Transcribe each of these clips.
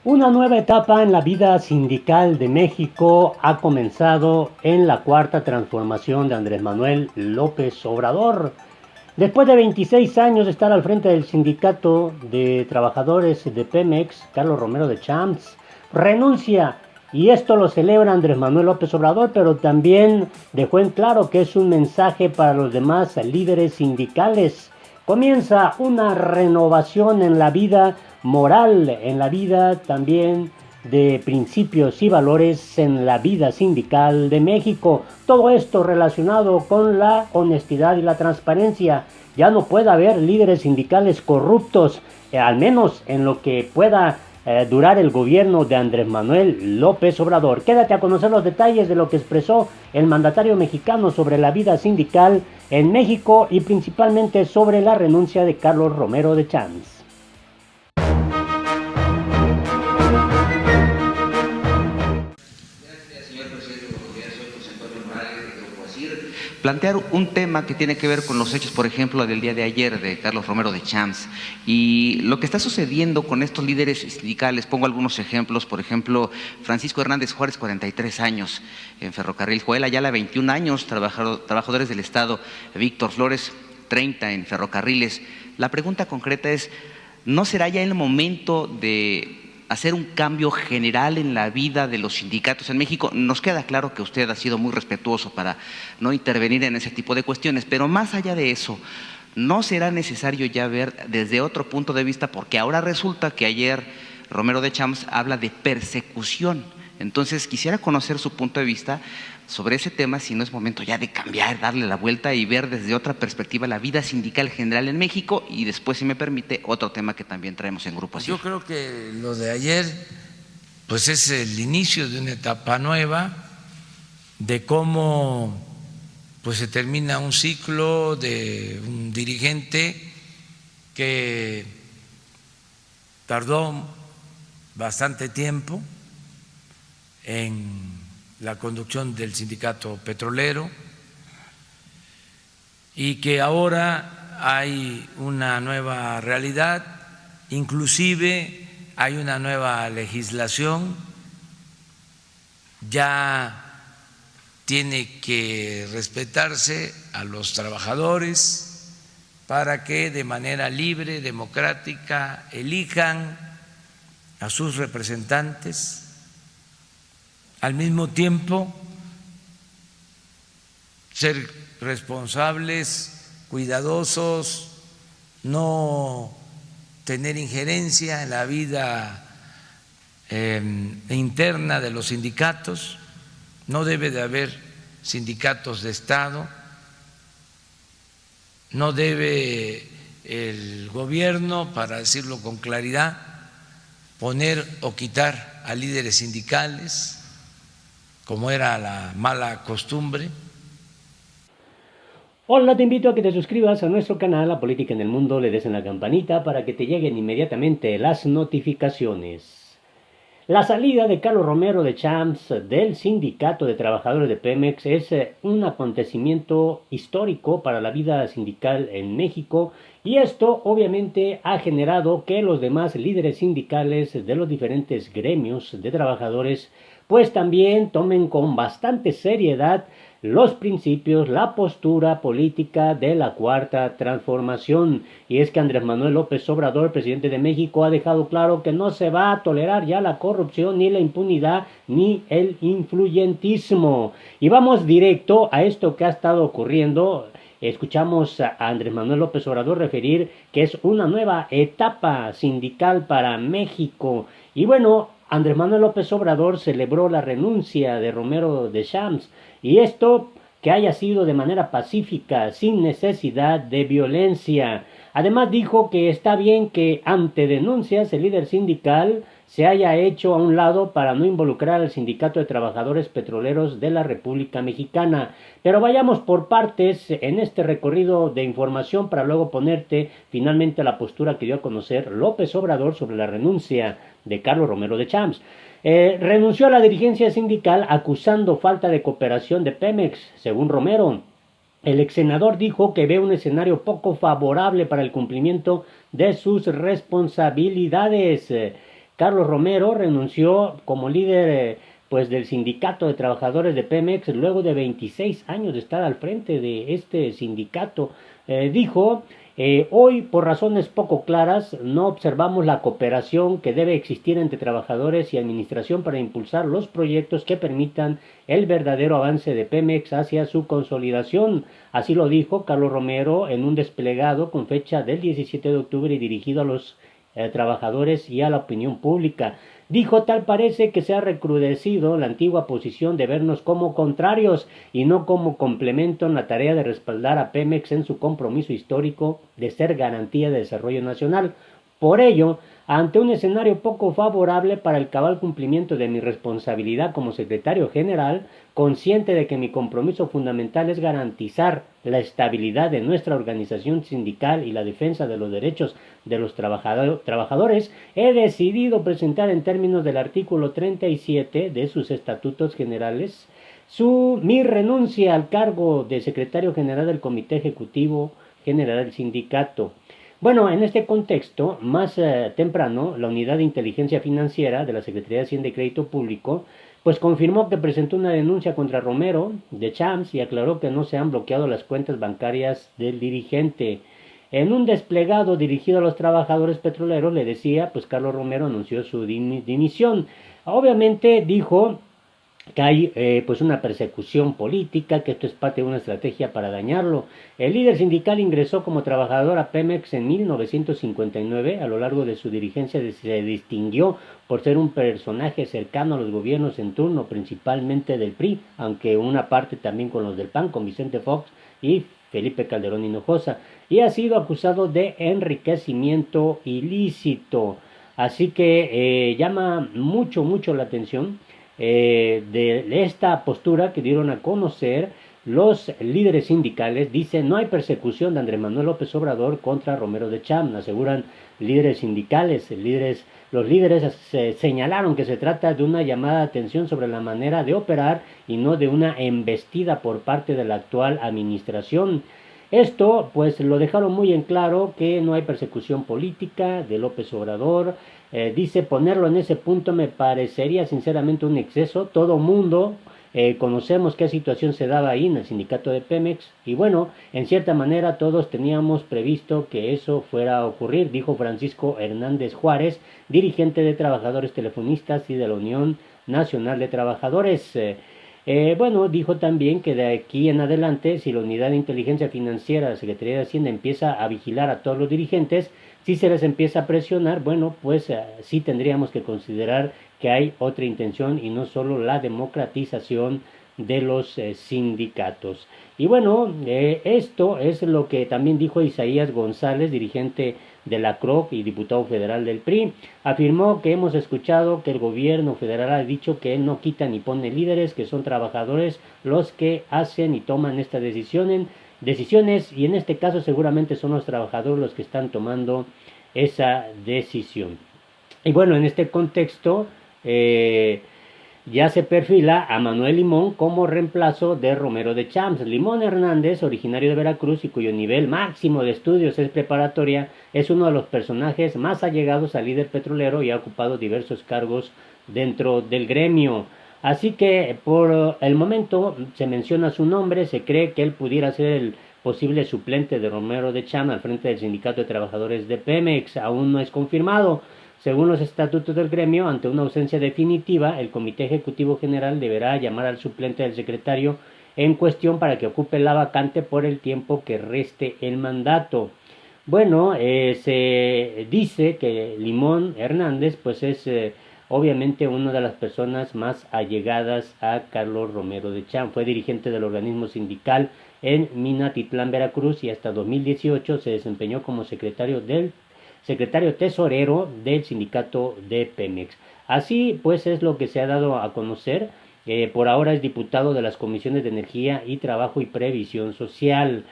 Una nueva etapa en la vida sindical de México ha comenzado en la cuarta transformación de Andrés Manuel López Obrador. Después de 26 años de estar al frente del sindicato de trabajadores de Pemex, Carlos Romero de Champs renuncia, y esto lo celebra Andrés Manuel López Obrador, pero también dejó en claro que es un mensaje para los demás líderes sindicales. Comienza una renovación en la vida moral, en la vida también de principios y valores en la vida sindical de México. Todo esto relacionado con la honestidad y la transparencia. Ya no puede haber líderes sindicales corruptos, al menos en lo que pueda durar el gobierno de Andrés Manuel López Obrador. Quédate a conocer los detalles de lo que expresó el mandatario mexicano sobre la vida sindical en México y principalmente sobre la renuncia de Carlos Romero de Champs. Plantear un tema que tiene que ver con los hechos, por ejemplo, del día de ayer de Carlos Romero de Champs y lo que está sucediendo con estos líderes sindicales. Pongo algunos ejemplos, por ejemplo, Francisco Hernández Juárez, 43 años en Ferrocarril, Joel Ayala, 21 años, trabajadores del Estado, Víctor Flores, 30 en Ferrocarriles. La pregunta concreta es, ¿no será ya el momento de hacer un cambio general en la vida de los sindicatos en México? Nos queda claro que usted ha sido muy respetuoso para no intervenir en ese tipo de cuestiones, pero más allá de eso, ¿no será necesario ya ver desde otro punto de vista? Porque ahora resulta que ayer Romero de Champs habla de persecución. Entonces quisiera conocer su punto de vista sobre ese tema, si no es momento ya de cambiar, darle la vuelta y ver desde otra perspectiva la vida sindical general en México, y después, si me permite, otro tema que también traemos en Grupo Asir. Yo creo que lo de ayer pues es el inicio de una etapa nueva, de cómo pues se termina un ciclo de un dirigente que tardó bastante tiempo en la conducción del sindicato petrolero y que ahora hay una nueva realidad, inclusive hay una nueva legislación, ya tiene que respetarse a los trabajadores para que de manera libre, democrática, elijan a sus representantes. Al mismo tiempo, ser responsables, cuidadosos, no tener injerencia en la vida interna de los sindicatos. No debe de haber sindicatos de Estado, no debe el gobierno, para decirlo con claridad, poner o quitar a líderes sindicales, como era la mala costumbre. Hola, te invito a que te suscribas a nuestro canal La Política en el Mundo, le des en la campanita para que te lleguen inmediatamente las notificaciones. La salida de Carlos Romero de Champs del Sindicato de Trabajadores de Pemex es un acontecimiento histórico para la vida sindical en México, y esto obviamente ha generado que los demás líderes sindicales de los diferentes gremios de trabajadores pues también tomen con bastante seriedad los principios, la postura política de la cuarta transformación. Y es que Andrés Manuel López Obrador, presidente de México, ha dejado claro que no se va a tolerar ya la corrupción, ni la impunidad, ni el influyentismo. Y vamos directo a esto que ha estado ocurriendo. Escuchamos a Andrés Manuel López Obrador referir que es una nueva etapa sindical para México. Y bueno, Andrés Manuel López Obrador celebró la renuncia de Romero de Champs, y esto que haya sido de manera pacífica, sin necesidad de violencia. Además dijo que está bien que ante denuncias el líder sindical se haya hecho a un lado para no involucrar al Sindicato de Trabajadores Petroleros de la República Mexicana. Pero vayamos por partes en este recorrido de información para luego ponerte finalmente la postura que dio a conocer López Obrador sobre la renuncia de Carlos Romero de Champs. Renunció a la dirigencia sindical acusando falta de cooperación de Pemex, según Romero. El ex senador dijo que ve un escenario poco favorable para el cumplimiento de sus responsabilidades. Carlos Romero renunció como líder pues del sindicato de trabajadores de Pemex luego de 26 años de estar al frente de este sindicato. Dijo, hoy por razones poco claras no observamos la cooperación que debe existir entre trabajadores y administración para impulsar los proyectos que permitan el verdadero avance de Pemex hacia su consolidación. Así lo dijo Carlos Romero en un desplegado con fecha del 17 de octubre y dirigido a los trabajadores y a la opinión pública. Dijo, tal parece que se ha recrudecido la antigua posición de vernos como contrarios y no como complemento en la tarea de respaldar a Pemex en su compromiso histórico de ser garantía de desarrollo nacional. Por ello, ante un escenario poco favorable para el cabal cumplimiento de mi responsabilidad como secretario general, consciente de que mi compromiso fundamental es garantizar la estabilidad de nuestra organización sindical y la defensa de los derechos de los trabajadores, he decidido presentar en términos del artículo 37 de sus estatutos generales mi renuncia al cargo de secretario general del Comité Ejecutivo General del Sindicato. Bueno, en este contexto, más temprano, la Unidad de Inteligencia Financiera de la Secretaría de Hacienda y Crédito Público pues confirmó que presentó una denuncia contra Romero de Champs y aclaró que no se han bloqueado las cuentas bancarias del dirigente. En un desplegado dirigido a los trabajadores petroleros, le decía, pues Carlos Romero anunció su dimisión. Obviamente dijo que hay pues una persecución política, que esto es parte de una estrategia para dañarlo. El líder sindical ingresó como trabajador a Pemex en 1959. A lo largo de su dirigencia se distinguió por ser un personaje cercano a los gobiernos en turno, principalmente del PRI, aunque una parte también con los del PAN, con Vicente Fox y Felipe Calderón Hinojosa, y ha sido acusado de enriquecimiento ilícito. Así que llama mucho la atención de esta postura que dieron a conocer los líderes sindicales. Dicen, no hay persecución de Andrés Manuel López Obrador contra Romero de Champs, aseguran líderes sindicales. Los líderes señalaron que se trata de una llamada de atención sobre la manera de operar y no de una embestida por parte de la actual administración. Esto pues lo dejaron muy en claro, que no hay persecución política de López Obrador. Dice, ponerlo en ese punto me parecería sinceramente un exceso. Todo mundo conocemos qué situación se daba ahí en el sindicato de Pemex y bueno, en cierta manera todos teníamos previsto que eso fuera a ocurrir, dijo Francisco Hernández Juárez, dirigente de trabajadores telefonistas y de la Unión Nacional de Trabajadores. Bueno, dijo también que de aquí en adelante, si la Unidad de Inteligencia Financiera de la Secretaría de Hacienda empieza a vigilar a todos los dirigentes, si se les empieza a presionar, bueno, pues sí tendríamos que considerar que hay otra intención y no solo la democratización de los sindicatos. Y bueno, esto es lo que también dijo Isaías González, dirigente de la CROC y diputado federal del PRI. Afirmó que hemos escuchado que el gobierno federal ha dicho que él no quita ni pone líderes, que son trabajadores los que hacen y toman estas decisiones y en este caso seguramente son los trabajadores los que están tomando esa decisión. Y bueno, en este contexto ya se perfila a Manuel Limón como reemplazo de Romero de Champs. Limón Hernández, originario de Veracruz y cuyo nivel máximo de estudios es preparatoria, es uno de los personajes más allegados al líder petrolero y ha ocupado diversos cargos dentro del gremio. Así que por el momento se menciona su nombre, se cree que él pudiera ser el posible suplente de Romero de Champs al frente del Sindicato de Trabajadores de Pemex. Aún no es confirmado. Según los estatutos del gremio, ante una ausencia definitiva, el Comité Ejecutivo General deberá llamar al suplente del secretario en cuestión para que ocupe la vacante por el tiempo que reste el mandato. Bueno, se dice que Limón Hernández pues es obviamente una de las personas más allegadas a Carlos Romero de Champs. Fue dirigente del organismo sindical en Minatitlán, Veracruz, y hasta 2018 se desempeñó como secretario tesorero del sindicato de Pemex. Así pues es lo que se ha dado a conocer. Por ahora es diputado de las comisiones de Energía y Trabajo y Previsión Social.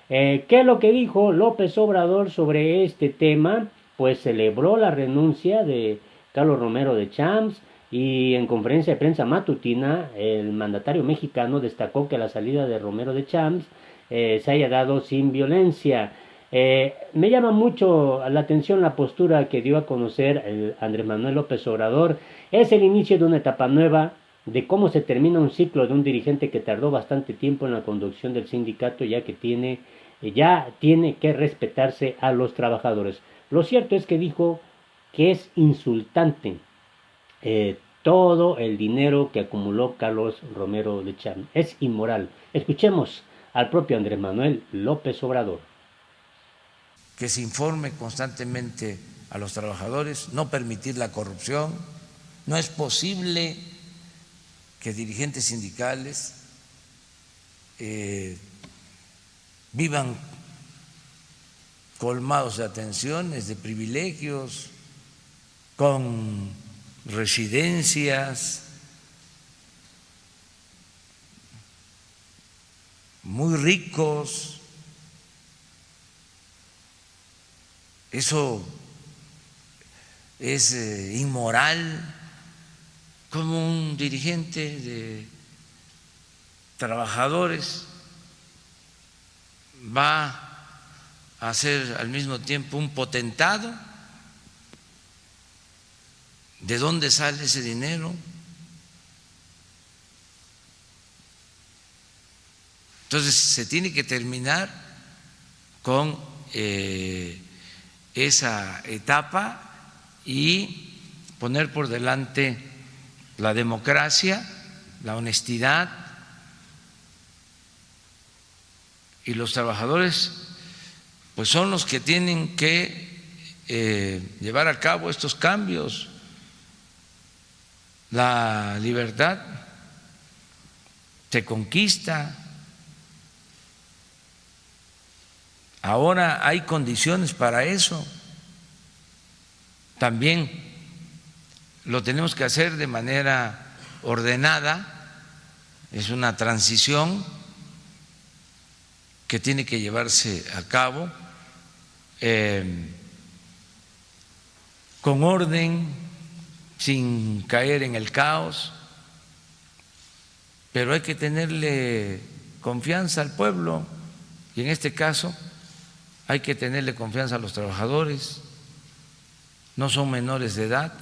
¿Qué es lo que dijo López Obrador sobre este tema? Pues celebró la renuncia de Carlos Romero de Champs y en conferencia de prensa matutina el mandatario mexicano destacó que la salida de Romero de Champs se haya dado sin violencia. Me llama mucho la atención la postura que dio a conocer el Andrés Manuel López Obrador. Es el inicio de una etapa nueva, de cómo se termina un ciclo de un dirigente que tardó bastante tiempo en la conducción del sindicato, ya tiene que respetarse a los trabajadores. Lo cierto es que dijo que es insultante todo el dinero que acumuló Carlos Romero de Champs. Es inmoral. Escuchemos al propio Andrés Manuel López Obrador. Que se informe constantemente a los trabajadores, no permitir la corrupción. No es posible que dirigentes sindicales vivan colmados de atenciones, de privilegios, con residencias muy ricos. Eso es inmoral. Como un dirigente de trabajadores va a ser al mismo tiempo un potentado. ¿De dónde sale ese dinero? Entonces se tiene que terminar con esa etapa y poner por delante la democracia, la honestidad, y los trabajadores pues son los que tienen que llevar a cabo estos cambios. La libertad se conquista. Ahora hay condiciones para eso. También lo tenemos que hacer de manera ordenada. Es una transición que tiene que llevarse a cabo con orden, sin caer en el caos, pero hay que tenerle confianza al pueblo, y en este caso hay que tenerle confianza a los trabajadores. No son menores de edad.